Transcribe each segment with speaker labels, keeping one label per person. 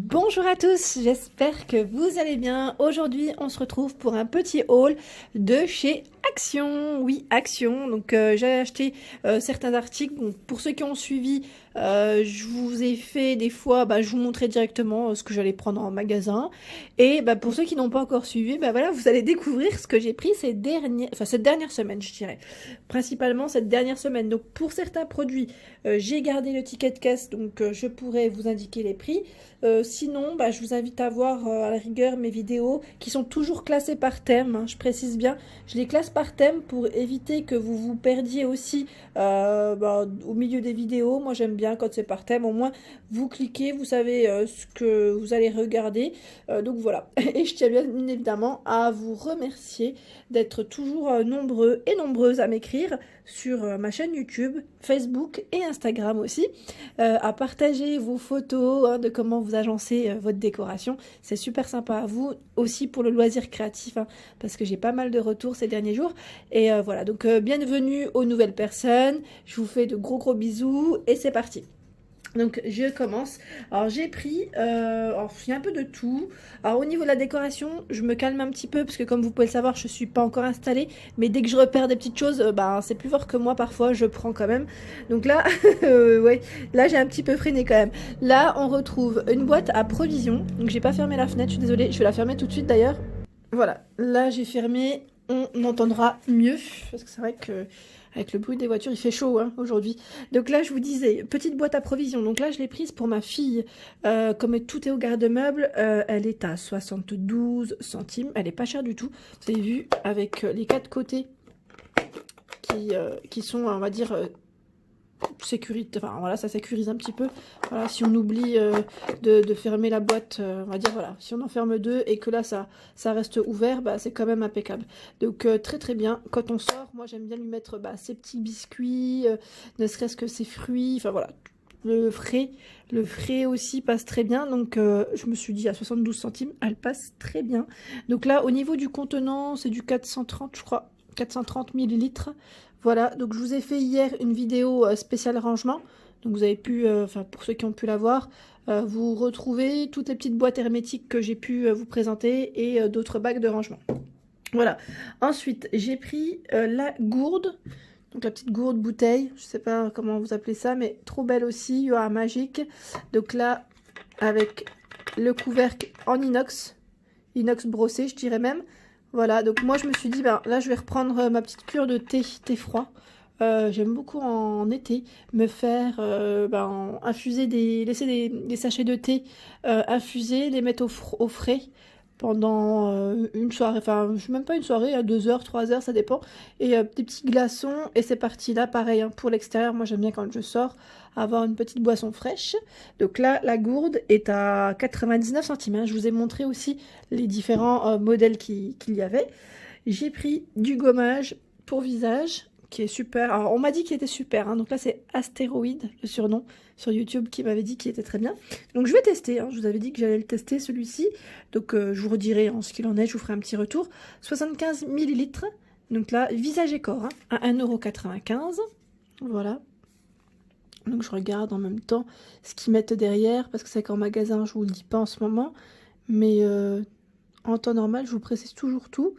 Speaker 1: Bonjour à tous, j'espère que vous allez bien. Aujourd'hui, on se retrouve pour un petit haul de chez Action. Oui, Action. Donc, j'ai acheté certains articles. Donc, pour ceux qui ont suivi, je vous ai fait des fois, je vous montrais directement ce que j'allais prendre en magasin. Et pour ceux qui n'ont pas encore suivi, voilà, vous allez découvrir ce que j'ai pris cette dernière semaine, je dirais. Principalement cette dernière semaine. Donc, pour certains produits, j'ai gardé le ticket de caisse, donc je pourrais vous indiquer les prix. Sinon, je vous invite à voir à la rigueur mes vidéos qui sont toujours classées par thème, hein, je précise bien. Je les classe par thème pour éviter que vous vous perdiez aussi au milieu des vidéos. Moi, j'aime bien quand c'est par thème. Au moins, vous cliquez, vous savez ce que vous allez regarder. Donc voilà. Et je tiens bien évidemment à vous remercier d'être toujours nombreux et nombreuses à m'écrire sur ma chaîne YouTube, Facebook et Instagram aussi, à partager vos photos de comment vous agencez votre décoration. C'est super sympa à vous aussi pour le loisir créatif, hein, parce que j'ai pas mal de retours ces derniers jours. Et voilà, donc bienvenue aux nouvelles personnes. Je vous fais de gros bisous et c'est parti. Donc je commence. Alors j'ai pris, alors il y a un peu de tout. Alors au niveau de la décoration, je me calme un petit peu parce que comme vous pouvez le savoir, je suis pas encore installée. Mais dès que je repère des petites choses, c'est plus fort que moi parfois, je prends quand même. Donc là, ouais, là j'ai un petit peu freiné quand même. Là on retrouve une boîte à provisions. Donc j'ai pas fermé la fenêtre, je suis désolée, je vais la fermer tout de suite d'ailleurs. Voilà, là j'ai fermé, on entendra mieux parce que c'est vrai que avec le bruit des voitures, il fait chaud aujourd'hui. Donc là, je vous disais, petite boîte à provisions. Donc là, je l'ai prise pour ma fille. Comme tout est au garde-meuble, elle est à 72 centimes. Elle est pas chère du tout. Vous avez vu, avec les quatre côtés qui sont, on va dire, sécurité. Enfin voilà, ça sécurise un petit peu. Voilà, si on oublie de fermer la boîte, on va dire voilà, si on en ferme deux et que là ça reste ouvert, c'est quand même impeccable. Donc très bien. Quand on sort, moi j'aime bien lui mettre ses petits biscuits, ne serait-ce que ses fruits, enfin voilà. Le frais aussi passe très bien, donc je me suis dit à 72 centimes, elle passe très bien. Donc là, au niveau du contenant, c'est du 430, je crois, 430 millilitres. Voilà, donc je vous ai fait hier une vidéo spéciale rangement, donc vous avez pu, pour ceux qui ont pu la voir, vous retrouvez toutes les petites boîtes hermétiques que j'ai pu vous présenter et d'autres bacs de rangement. Voilà, ensuite j'ai pris la gourde. Donc la petite gourde bouteille, je sais pas comment vous appelez ça, mais trop belle aussi, magique. Donc là, avec le couvercle en inox brossé, je dirais même. Voilà, donc moi je me suis dit, là je vais reprendre ma petite cure de thé froid. J'aime beaucoup en été me faire infuser laisser des sachets de thé infusés, les mettre au frais pendant une soirée, enfin même pas une soirée, à 2 heures, 3 heures, ça dépend, et des petits glaçons, et c'est parti. Là pareil, pour l'extérieur, moi j'aime bien quand je sors avoir une petite boisson fraîche. Donc là la gourde est à 99 centimes, je vous ai montré aussi les différents modèles qu'il y avait. J'ai pris du gommage pour visage qui est super. Alors on m'a dit qu'il était super, donc là c'est Astéroïde, le surnom sur YouTube, qui m'avait dit qu'il était très bien. Donc je vais tester, je vous avais dit que j'allais le tester celui-ci, donc je vous redirai ce qu'il en est, je vous ferai un petit retour. 75 millilitres, donc là visage et corps, à 1,95 €. Voilà. Donc je regarde en même temps ce qu'ils mettent derrière, parce que c'est qu'en magasin je vous le dis pas en ce moment, mais en temps normal je vous précise toujours tout.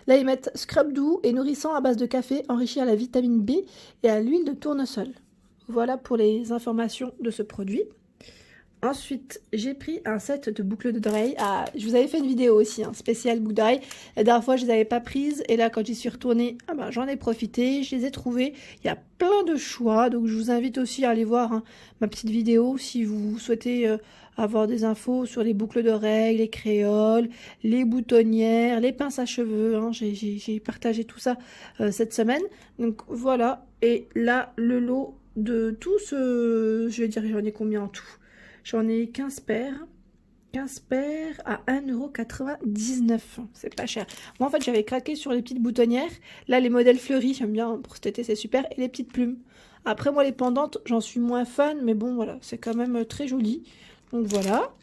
Speaker 1: Là, ils mettent scrub doux et nourrissant à base de café enrichi à la vitamine B et à l'huile de tournesol. Voilà pour les informations de ce produit. Ensuite, j'ai pris un set de boucles d'oreilles. Je vous avais fait une vidéo aussi, spéciale boucles d'oreilles. La dernière fois, je les avais pas prises. Et là, quand j'y suis retournée, j'en ai profité. Je les ai trouvées. Il y a plein de choix. Donc, je vous invite aussi à aller voir ma petite vidéo si vous souhaitez avoir des infos sur les boucles d'oreilles, les créoles, les boutonnières, les pinces à cheveux. J'ai partagé tout ça cette semaine. Donc, voilà. Et là, le lot de tout ce... Je vais dire, j'en ai combien en tout? J'en ai 15 paires. 15 paires à 1,99 €. C'est pas cher. Moi, en fait, j'avais craqué sur les petites boutonnières. Là, les modèles fleuris, j'aime bien. Pour cet été, c'est super. Et les petites plumes. Après, moi, les pendantes, j'en suis moins fan. Mais bon, voilà, c'est quand même très joli. Donc, voilà.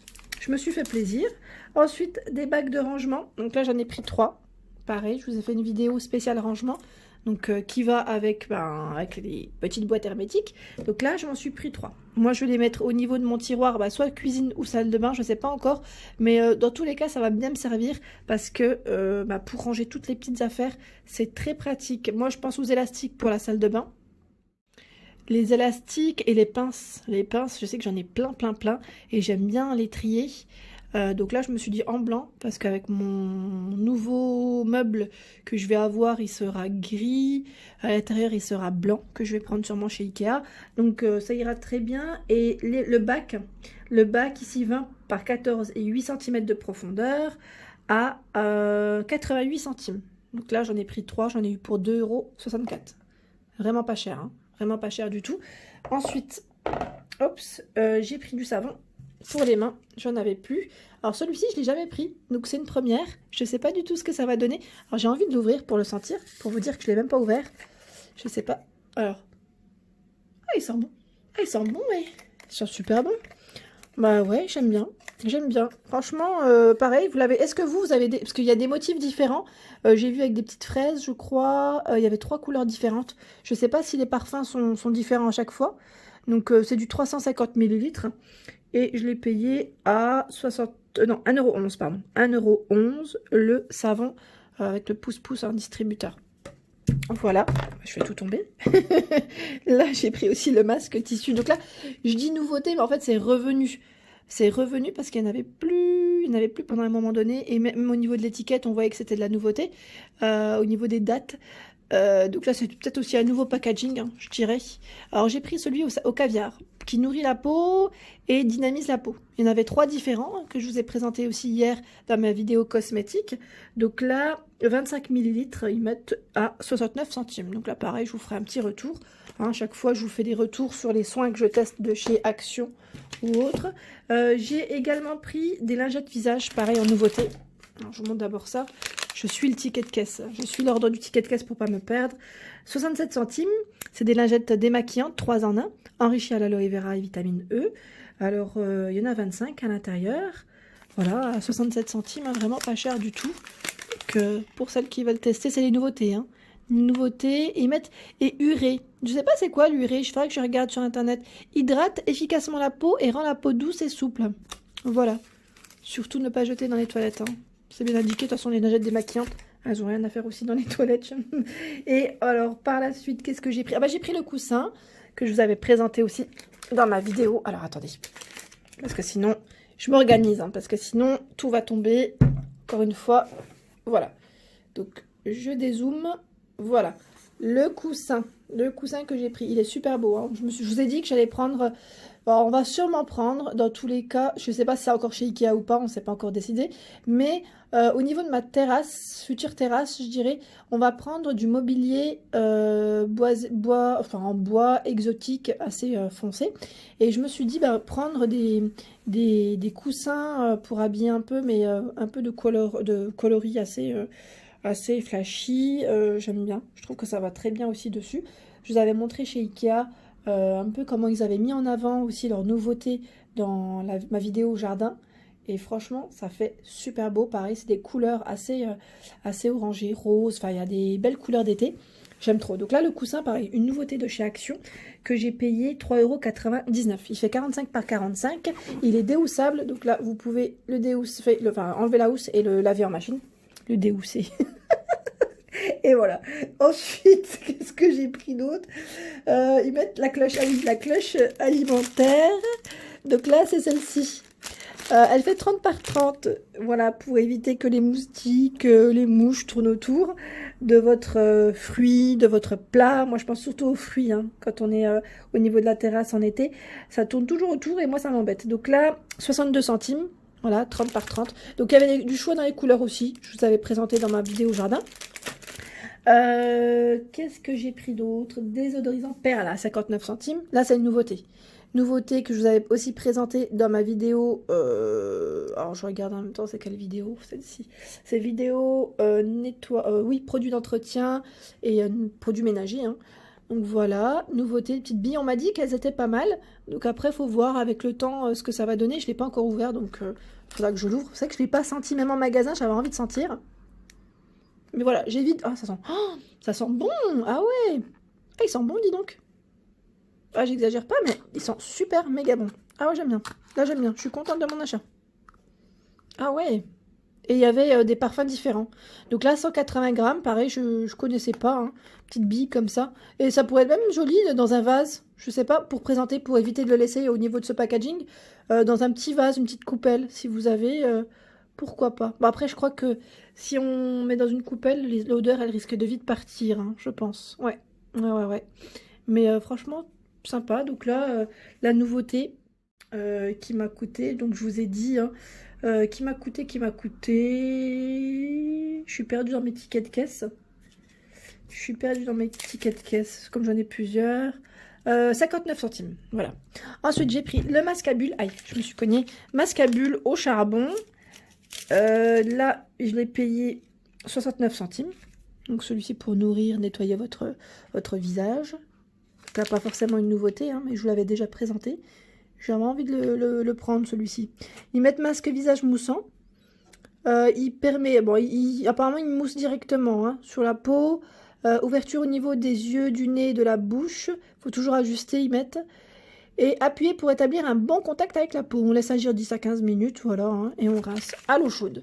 Speaker 1: Je me suis fait plaisir. Ensuite, des bacs de rangement. Donc là, j'en ai pris 3. Pareil, je vous ai fait une vidéo spéciale rangement. donc qui va avec, avec les petites boîtes hermétiques. Donc là, je m'en suis pris 3. Moi, je vais les mettre au niveau de mon tiroir, soit cuisine ou salle de bain, je ne sais pas encore. Mais dans tous les cas, ça va bien me servir parce que pour ranger toutes les petites affaires, c'est très pratique. Moi, je pense aux élastiques pour la salle de bain. Les élastiques et les pinces. Les pinces, je sais que j'en ai plein. Et j'aime bien les trier. Donc là, je me suis dit en blanc, parce qu'avec mon nouveau meuble que je vais avoir, il sera gris. À l'intérieur, il sera blanc, que je vais prendre sûrement chez Ikea. Donc ça ira très bien. Et le bac ici, 20 par 14 et 8 cm de profondeur, à 88 centimes. Donc là, j'en ai pris 3, j'en ai eu pour 2,64 €. Vraiment pas cher, hein. Vraiment pas cher du tout. Ensuite, j'ai pris du savon pour les mains. J'en avais plus. Alors celui-ci, je ne l'ai jamais pris. Donc c'est une première. Je ne sais pas du tout ce que ça va donner. Alors j'ai envie de l'ouvrir pour le sentir. Pour vous dire que je ne l'ai même pas ouvert. Je ne sais pas. Alors. Ah, il sent bon. Ah, il sent bon, mais il sent super bon. Bah ouais, j'aime bien. J'aime bien. Franchement, pareil, vous l'avez. Est-ce que vous avez des. Parce qu'il y a des motifs différents. J'ai vu avec des petites fraises, je crois. Il y avait 3 couleurs différentes. Je ne sais pas si les parfums sont différents à chaque fois. Donc c'est du 350 ml. Et je l'ai payé à 1,11 €, pardon. 1,11 € le savon avec le pouce-pouce en distributeur. Voilà, je fais tout tomber. Là, j'ai pris aussi le masque tissu. Donc là, je dis nouveauté, mais en fait, c'est revenu. C'est revenu parce qu'il n'y en avait plus. Il n'y en avait plus pendant un moment donné. Et même au niveau de l'étiquette, on voyait que c'était de la nouveauté. Au niveau des dates. Donc là, c'est peut-être aussi un nouveau packaging, hein, je dirais. Alors, j'ai pris celui au caviar, qui nourrit la peau et dynamise la peau. Il y en avait 3 différents, hein, que je vous ai présenté aussi hier dans ma vidéo cosmétique. Donc là, 25 ml, ils mettent à 69 centimes. Donc là, pareil, je vous ferai un petit retour. Hein, chaque fois, je vous fais des retours sur les soins que je teste de chez Action ou autre. J'ai également pris des lingettes visage, pareil, en nouveauté. Alors, je vous montre d'abord ça. Je suis le ticket de caisse. Je suis l'ordre du ticket de caisse pour pas me perdre. 67 centimes. C'est des lingettes démaquillantes, 3 en 1, enrichies à l'aloe vera et vitamine E. Alors, il y en a 25 à l'intérieur. Voilà, à 67 centimes, hein, vraiment pas cher du tout. Donc, pour celles qui veulent tester, c'est les nouveautés. Hein. Nouveautés, ils mettent et urée. Je sais pas c'est quoi l'urée, je ferai que je regarde sur internet. Hydrate efficacement la peau et rend la peau douce et souple. Voilà. Surtout ne pas jeter dans les toilettes. Hein. C'est bien indiqué, de toute façon les lingettes démaquillantes, elles n'ont rien à faire aussi dans les toilettes. Et alors par la suite, qu'est-ce que j'ai pris? J'ai pris le coussin que je vous avais présenté aussi dans ma vidéo. Alors attendez, parce que sinon, je m'organise, hein, parce que sinon tout va tomber, encore une fois. Voilà, donc je dézoome, voilà, le coussin que j'ai pris, il est super beau. Hein. Je vous ai dit que j'allais prendre... Bon, on va sûrement prendre, dans tous les cas, je ne sais pas si c'est encore chez Ikea ou pas, on ne s'est pas encore décidé, mais au niveau de ma terrasse, future terrasse, je dirais, on va prendre du mobilier en bois exotique assez foncé, et je me suis dit prendre des coussins pour habiller un peu, mais un peu de coloris assez flashy, j'aime bien, je trouve que ça va très bien aussi dessus. Je vous avais montré chez Ikea un peu comment ils avaient mis en avant aussi leurs nouveautés dans ma vidéo jardin. Et franchement, ça fait super beau. Pareil, c'est des couleurs assez orangées, roses. Enfin, il y a des belles couleurs d'été. J'aime trop. Donc là, le coussin, pareil, une nouveauté de chez Action que j'ai payé 3,99 €. Il fait 45 par 45. Il est déhoussable. Donc là, vous pouvez le déhousser, enlever la housse et le laver en machine. Le déhousser. Et voilà. Ensuite, qu'est-ce que j'ai pris d'autre? Ils mettent la cloche, ah oui, la cloche alimentaire. Donc là, c'est celle-ci. Elle fait 30 par 30. Voilà, pour éviter que les moustiques, les mouches tournent autour de votre fruit, de votre plat. Moi, je pense surtout aux fruits, hein, quand on est au niveau de la terrasse en été. Ça tourne toujours autour et moi, ça m'embête. Donc là, 62 centimes. Voilà, 30 par 30. Donc il y avait du choix dans les couleurs aussi. Je vous avais présenté dans ma vidéo jardin. Qu'est-ce que j'ai pris d'autre? Désodorisant Perla à 59 centimes. Là, c'est une nouveauté. Nouveauté que je vous avais aussi présentée dans ma vidéo. Alors, je regarde en même temps, c'est quelle vidéo? Celle-ci. C'est vidéo produits d'entretien et produits ménagers. Hein. Donc voilà, nouveauté, petite bille. On m'a dit qu'elles étaient pas mal. Donc après, il faut voir avec le temps ce que ça va donner. Je ne l'ai pas encore ouvert, donc il faudra que je l'ouvre. C'est vrai que je ne l'ai pas senti, même en magasin, j'avais envie de sentir. Mais voilà, j'évite... Ah, ça sent bon. Ah ouais. Ah, il sent bon, dis donc. Ah, j'exagère pas, mais il sent super méga bon. Ah ouais, j'aime bien. Là, j'aime bien. Je suis contente de mon achat. Ah ouais. Et il y avait des parfums différents. Donc là, 180 grammes, pareil, je connaissais pas, hein. Petite bille comme ça. Et ça pourrait être même joli dans un vase, je sais pas, pour présenter, pour éviter de le laisser au niveau de ce packaging. Dans un petit vase, une petite coupelle, si vous avez, pourquoi pas. Bon, après, je crois que si on met dans une coupelle, l'odeur, elle risque de vite partir, hein, je pense. Ouais, ouais. Mais franchement, sympa. Donc là, la nouveauté qui m'a coûté, donc je vous ai dit, hein, qui m'a coûté. Je suis perdue dans mes tickets de caisse. Comme j'en ai plusieurs. 59 centimes, voilà. Ensuite, j'ai pris le masque à bulles. Aïe, je me suis cognée. Masque à bulles au charbon. Là, je l'ai payé 69 centimes. Donc celui-ci pour nourrir, nettoyer votre visage. Là, pas forcément une nouveauté, hein, mais je vous l'avais déjà présenté. J'ai vraiment envie de le prendre, celui-ci. Ils mettent masque visage moussant. Il permet... Bon, apparemment, il mousse directement, hein, sur la peau. Ouverture au niveau des yeux, du nez, de la bouche. Faut toujours ajuster, ils mettent. Et appuyer pour établir un bon contact avec la peau. On laisse agir 10 à 15 minutes, voilà, hein, et on rince à l'eau chaude.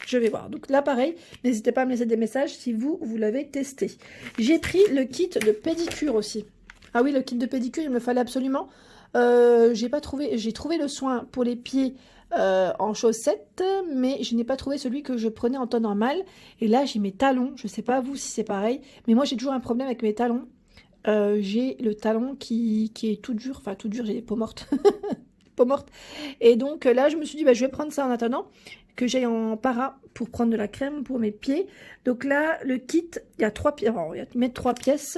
Speaker 1: Je vais voir. Donc là, pareil, n'hésitez pas à me laisser des messages si vous l'avez testé. J'ai pris le kit de pédicure aussi. Ah oui, le kit de pédicure, il me fallait absolument. J'ai trouvé le soin pour les pieds en chaussettes, mais je n'ai pas trouvé celui que je prenais en temps normal. Et là, j'ai mes talons. Je ne sais pas vous si c'est pareil, mais moi, j'ai toujours un problème avec mes talons. J'ai le talon qui est tout dur. Enfin, tout dur, j'ai des peaux mortes. Peaux mortes. Et donc là, je me suis dit, bah, je vais prendre ça en attendant que j'aille en para pour prendre de la crème pour mes pieds. Donc là, le kit, il y a 3 pièces. Il y a 3 pièces.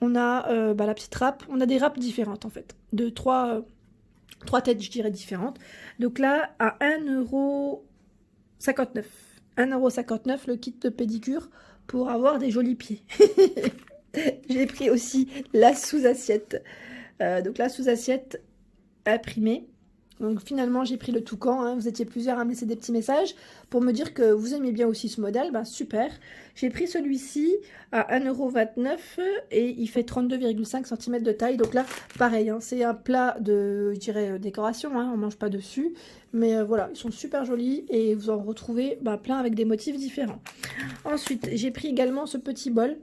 Speaker 1: On a la petite râpe. On a des râpes différentes, en fait. De 3 têtes, je dirais, différentes. Donc là, à 1,59 €. 1,59 € le kit de pédicure pour avoir des jolis pieds. J'ai pris aussi la sous-assiette. Donc la sous-assiette imprimée. Donc finalement, j'ai pris le toucan, hein. Vous étiez plusieurs à me laisser des petits messages pour me dire que vous aimiez bien aussi ce modèle. Ben, super. J'ai pris celui-ci à 1,29 € et il fait 32,5 cm de taille. Donc là, pareil, hein, c'est un plat de, je dirais, décoration, hein, on ne mange pas dessus. Mais voilà, ils sont super jolis et vous en retrouvez plein avec des motifs différents. Ensuite, j'ai pris également ce petit bol.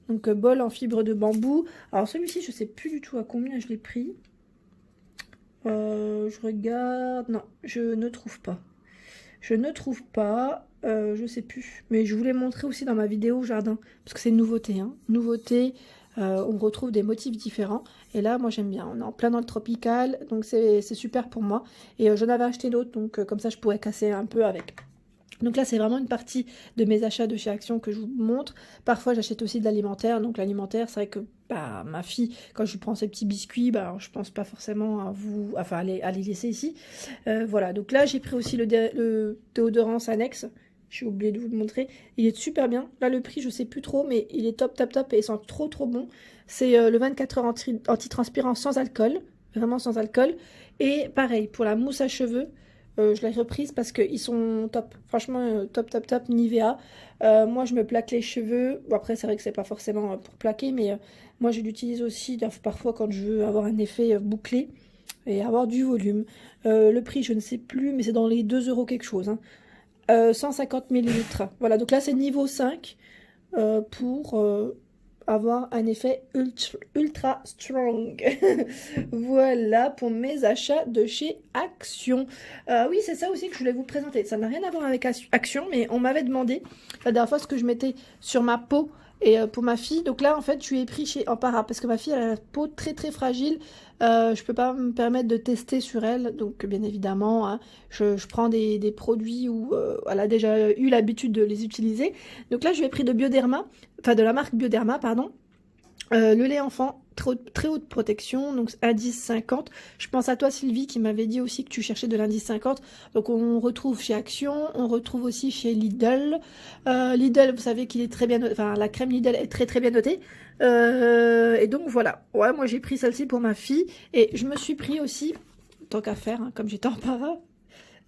Speaker 1: Donc bol en fibre de bambou. Alors celui-ci, je ne sais plus du tout à combien je l'ai pris. Je regarde... Non, je ne trouve pas. Je sais plus. Mais je voulais montrer aussi dans ma vidéo jardin. Parce que c'est une nouveauté, hein. Nouveauté, on retrouve des motifs différents. Et là, moi j'aime bien. On est en plein dans le tropical. Donc c'est super pour moi. Et j'en avais acheté d'autres. Donc comme ça, je pourrais casser un peu avec. Donc là, c'est vraiment une partie de mes achats de chez Action que je vous montre. Parfois, j'achète aussi de l'alimentaire. Donc l'alimentaire, c'est vrai que ma fille, quand je lui prends ses petits biscuits, je pense pas forcément à à les laisser ici. Voilà, donc là, j'ai pris aussi le déodorant Sanex. J'ai oublié de vous le montrer. Il est super bien. Là, le prix, je sais plus trop, mais il est top et il sent trop bon. C'est le 24 heures antitranspirant sans alcool. Vraiment sans alcool. Et pareil, pour la mousse à cheveux, je l'ai reprise parce qu'ils sont top. Franchement, top, Nivea. Moi, je me plaque les cheveux. Bon, après, c'est vrai que c'est pas forcément pour plaquer, mais moi, je l'utilise aussi parfois quand je veux avoir un effet bouclé et avoir du volume. Le prix, je ne sais plus, mais c'est dans les 2 € quelque chose, hein. 150 ml. Voilà, donc là, c'est niveau 5 pour avoir un effet ultra strong. Voilà pour mes achats de chez Action. Oui, c'est ça aussi que je voulais vous présenter. Ça n'a rien à voir avec Action, mais on m'avait demandé la dernière fois ce que je mettais sur ma peau et pour ma fille. Donc là, en fait, je lui ai pris chez Ampara parce que ma fille elle a la peau très fragile. Je peux pas me permettre de tester sur elle, donc bien évidemment, hein, je prends des produits où elle a déjà eu l'habitude de les utiliser. Donc là, je lui ai pris de Bioderma, enfin de la marque Bioderma, pardon. Le lait enfant, très haute protection, donc indice 50. Je pense à toi Sylvie qui m'avait dit aussi que tu cherchais de l'indice 50. Donc on retrouve chez Action, on retrouve aussi chez Lidl. Lidl, vous savez qu'il est très bien noté, enfin la crème Lidl est très bien notée. Et donc voilà, ouais, moi j'ai pris celle-ci pour ma fille. Et je me suis pris aussi, tant qu'à faire, hein, comme j'étais en para,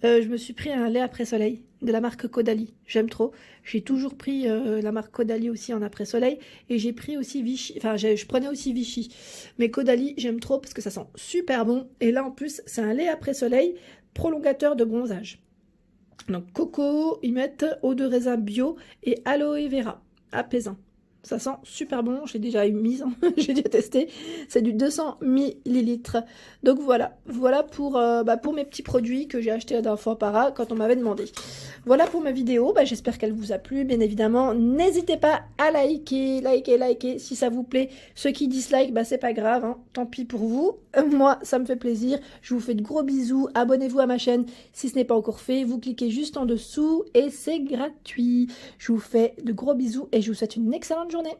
Speaker 1: Je me suis pris un lait après-soleil de la marque Caudalie. J'aime trop. J'ai toujours pris la marque Caudalie aussi en après-soleil. Et j'ai pris aussi Vichy. Enfin, je prenais aussi Vichy. Mais Caudalie, j'aime trop parce que ça sent super bon. Et là, en plus, c'est un lait après-soleil prolongateur de bronzage. Donc, coco, ils mettent eau de raisin bio et aloe vera, apaisant. Ça sent super bon, j'ai déjà eu mise, j'ai déjà testé. C'est du 200 millilitres. Donc voilà pour mes petits produits que j'ai achetés la dernière fois quand on m'avait demandé. Voilà pour ma vidéo, j'espère qu'elle vous a plu, bien évidemment. N'hésitez pas à liker si ça vous plaît. Ceux qui dislike, c'est pas grave, hein. Tant pis pour vous. Moi, ça me fait plaisir. Je vous fais de gros bisous. Abonnez-vous à ma chaîne si ce n'est pas encore fait. Vous cliquez juste en dessous et c'est gratuit. Je vous fais de gros bisous et je vous souhaite une excellente journée.